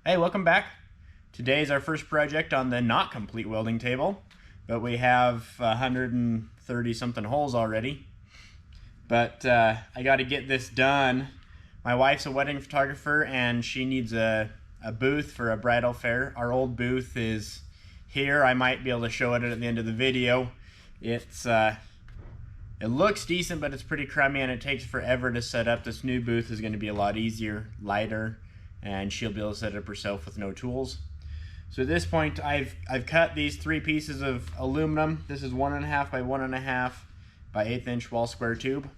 Hey, welcome back. Today is our first project on the not complete welding table, but we have 130 something holes already. But I got to get this done. My wife's a wedding photographer and she needs a booth for a bridal fair. Our old booth is here. I might be able to show it at the end of the video. It looks decent, but it's pretty crummy and it takes forever to set up. This new booth is going to be a lot easier, lighter, and she'll be able to set it up herself with no tools. So at this point, I've cut these 3 pieces of aluminum. This is 1.5 by 1.5 by 1/8 inch wall square tube.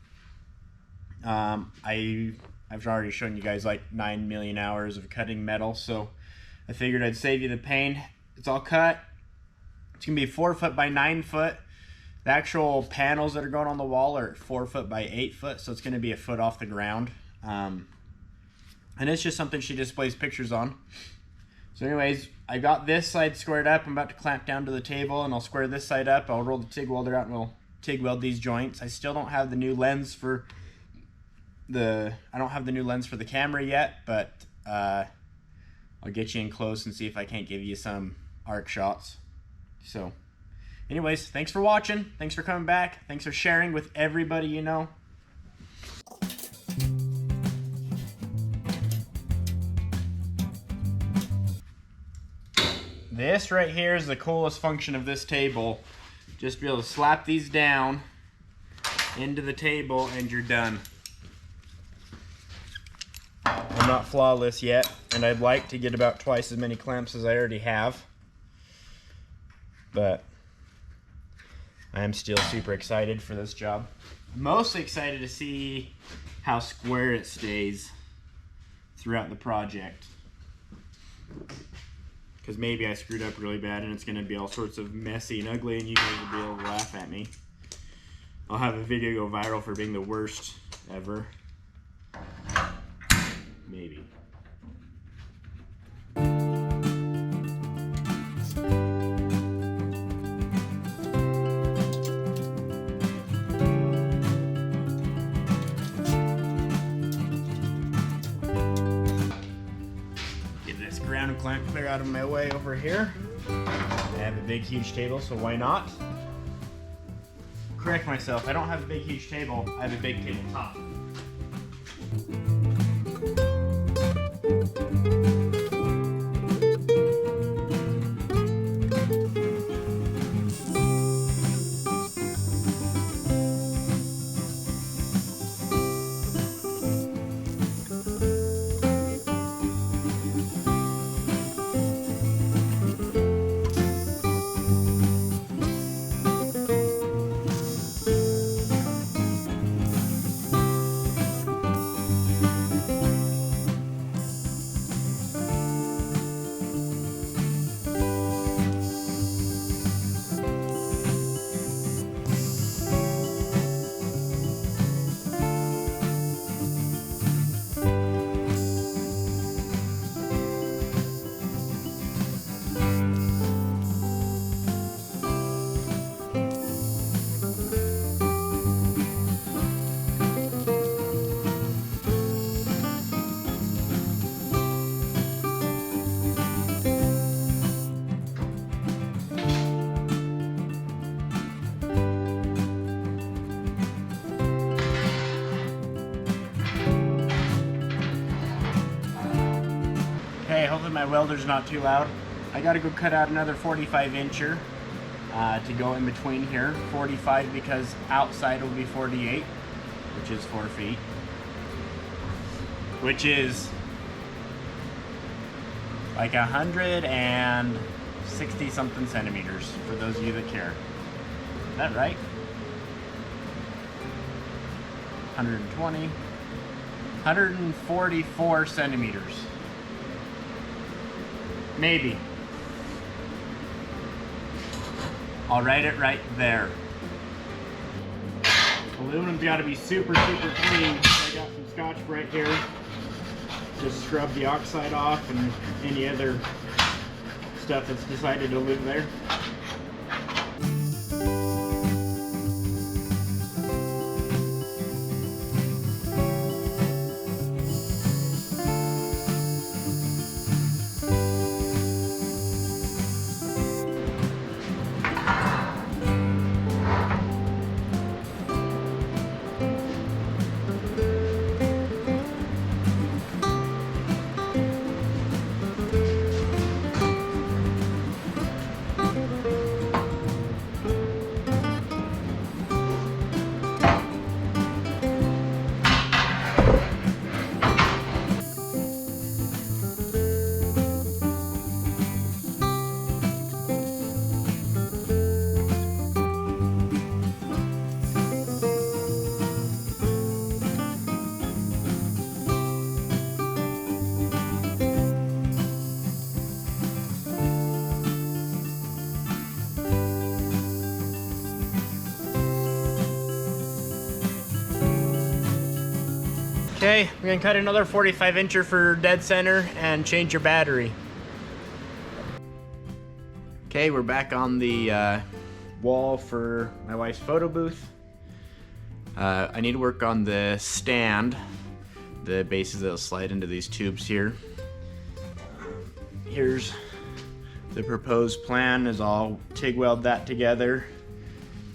I've already shown you guys like 9 million hours of cutting metal, so I figured I'd save you the pain. It's all cut. It's gonna be 4 foot by 9 foot. The actual panels that are going on the wall are 4 foot by 8 foot, so it's gonna be a foot off the ground. And it's just something she displays pictures on. So anyways, I got this side squared up. I'm about to clamp down to the table and I'll square this side up. I'll roll the TIG welder out and we'll TIG weld these joints. I still don't have the new lens for the camera yet, but I'll get you in close and see if I can't give you some arc shots. So anyways, thanks for watching. Thanks for coming back. Thanks for sharing with everybody you know. This right here is the coolest function of this table. Just be able to slap these down into the table and you're done. I'm not flawless yet, and I'd like to get about twice as many clamps as I already have. But I am still super excited for this job. I'm mostly excited to see how square it stays throughout the project. Because maybe I screwed up really bad and it's going to be all sorts of messy and ugly and you guys will be able to laugh at me. I'll have a video go viral for being the worst ever. Maybe. And clamp clear out of my way over here. I have a big huge table, so why not? Correct myself, I don't have a big huge table, I have a big tabletop. Hopefully my welder's not too loud. I gotta go cut out another 45 incher to go in between here. 45 because outside will be 48, which is 4 feet. Which is like 160 something centimeters for those of you that care. Is that right? 120, 144 centimeters. Maybe. I'll write it right there. Aluminum's got to be super clean. So I got some Scotch-Brite here. Just scrub the oxide off and any other stuff that's decided to live there. Okay, we're gonna cut another 45 incher for dead center and change your battery. Okay, we're back on the wall for my wife's photo booth. I need to work on the stand, the bases that'll slide into these tubes here. Here's the proposed plan, is I'll TIG weld that together.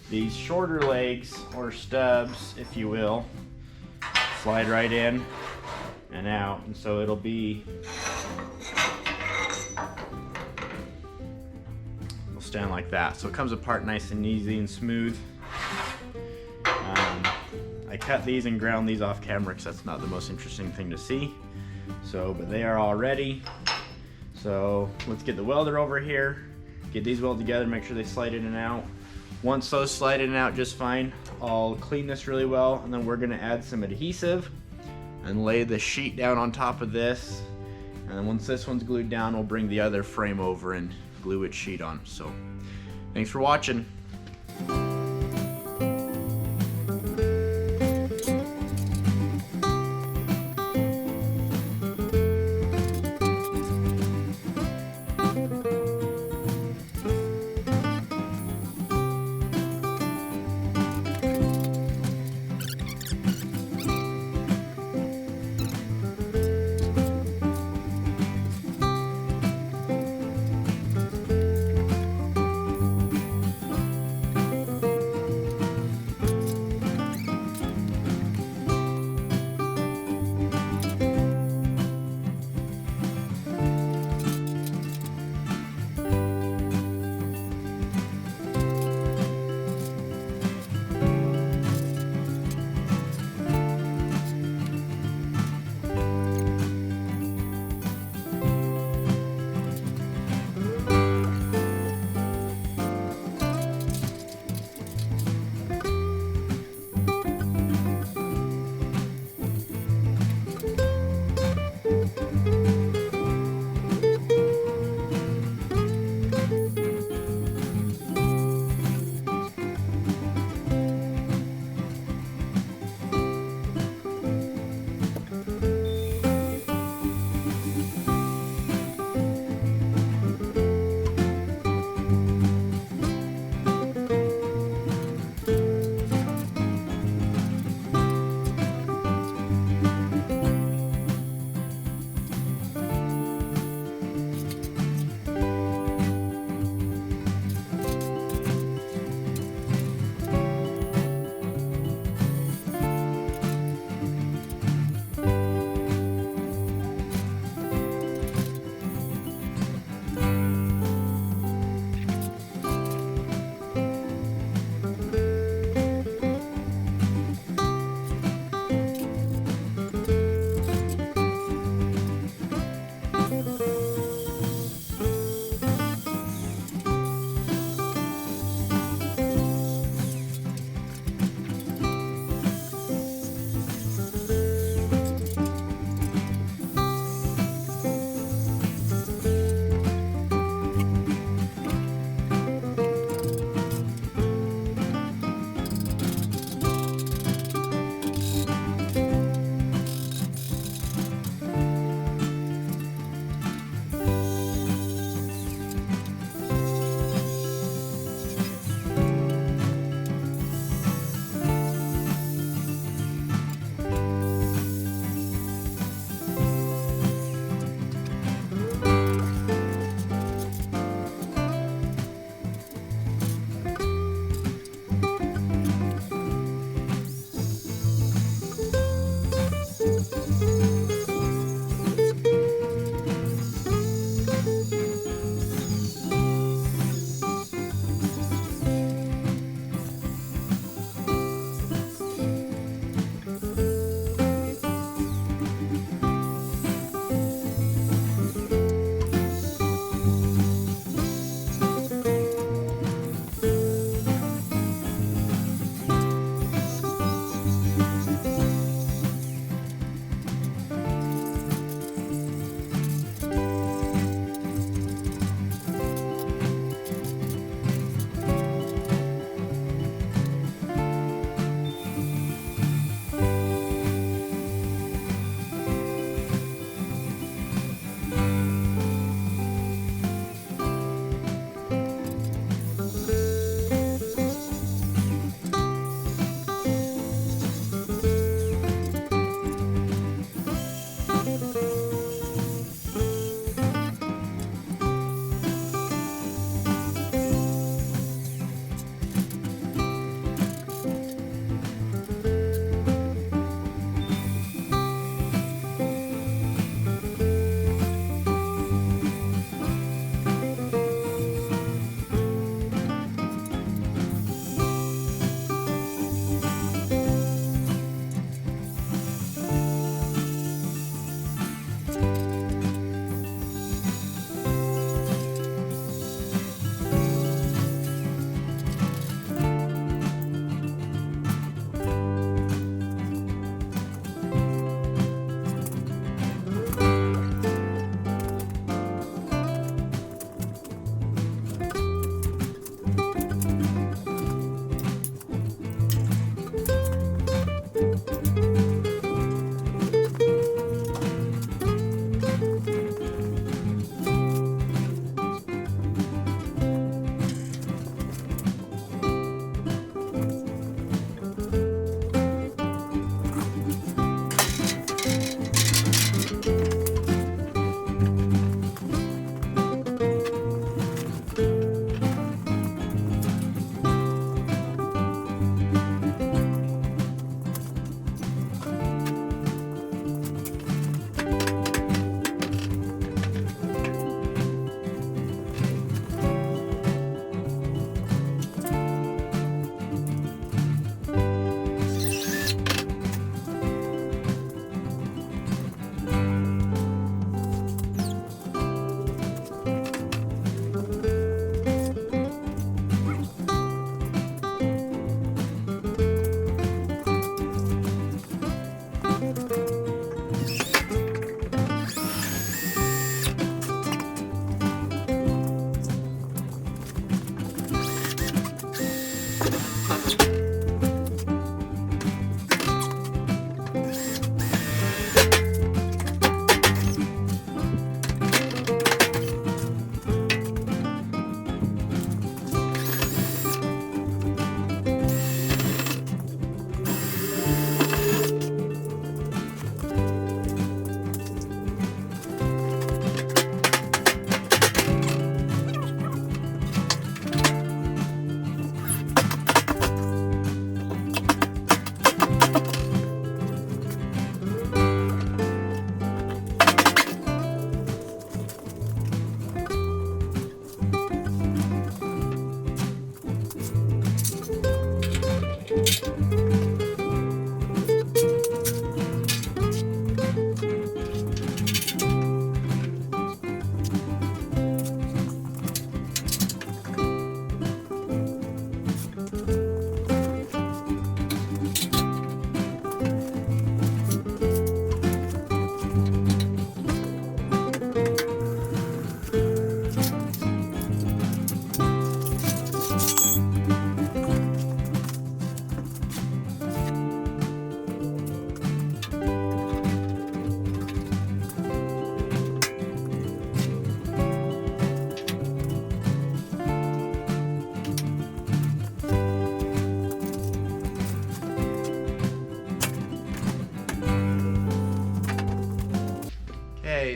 These shorter legs, or stubs if you will, slide right in and out, and so it'll stand like that. So it comes apart nice and easy and smooth. I cut these and ground these off camera because that's not the most interesting thing to see. But they are all ready. So let's get the welder over here, get these welded together, make sure they slide in and out. Once those slide in and out just fine, I'll clean this really well, and then we're gonna add some adhesive and lay the sheet down on top of this. And then once this one's glued down, we'll bring the other frame over and glue its sheet on. So thanks for watching.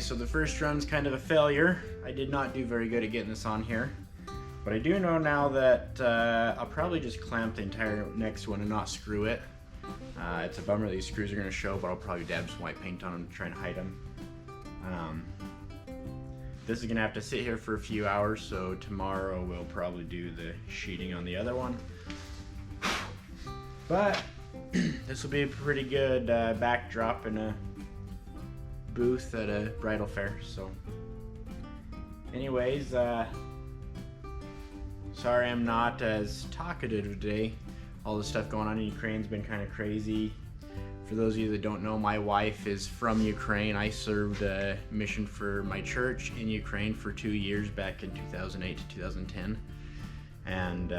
so the first run's kind of a failure. I did not do very good at getting this on here. But I do know now that I'll probably just clamp the entire next one and not screw it. It's a bummer these screws are going to show, but I'll probably dab some white paint on them to try and hide them. This is going to have to sit here for a few hours, so tomorrow we'll probably do the sheeting on the other one. But this will be a pretty good backdrop in a booth at a bridal fair. So anyways, sorry I'm not as talkative today. All the stuff going on in Ukraine's been kind of crazy. For those of you that don't know, my wife is from Ukraine. I served a mission for my church in Ukraine for 2 years back in 2008 to 2010. And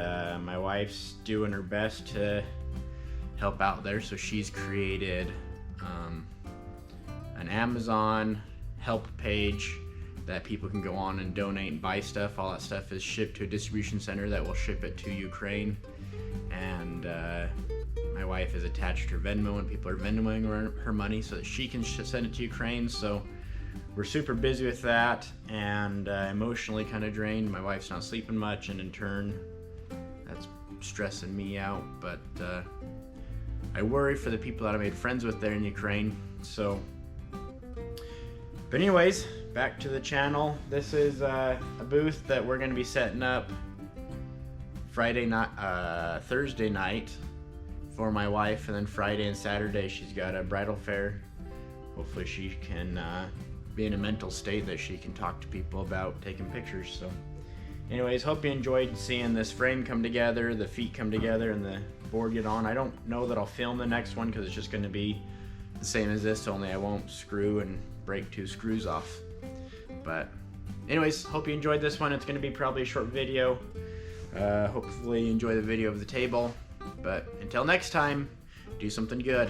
my wife's doing her best to help out there. So she's created an Amazon help page that people can go on and donate and buy stuff. All that stuff is shipped to a distribution center that will ship it to Ukraine. And my wife is attached her Venmo, and people are Venmoing her money so that she can send it to Ukraine. So we're super busy with that, and emotionally kind of drained. My wife's not sleeping much, and in turn that's stressing me out. But I worry for the people that I made friends with there in Ukraine. So but anyways, back to the channel. This is a booth that we're going to be setting up Thursday night for my wife, and then Friday and Saturday she's got a bridal fair. Hopefully she can be in a mental state that she can talk to people about taking pictures. So anyways, hope you enjoyed seeing this frame come together, the feet come together, and the board get on. I don't know that I'll film the next one because it's just going to be the same as this, only I won't screw and break 2 screws off. But anyways, hope you enjoyed this one. It's going to be probably a short video. Hopefully you enjoy the video of the table. But until next time, do something good.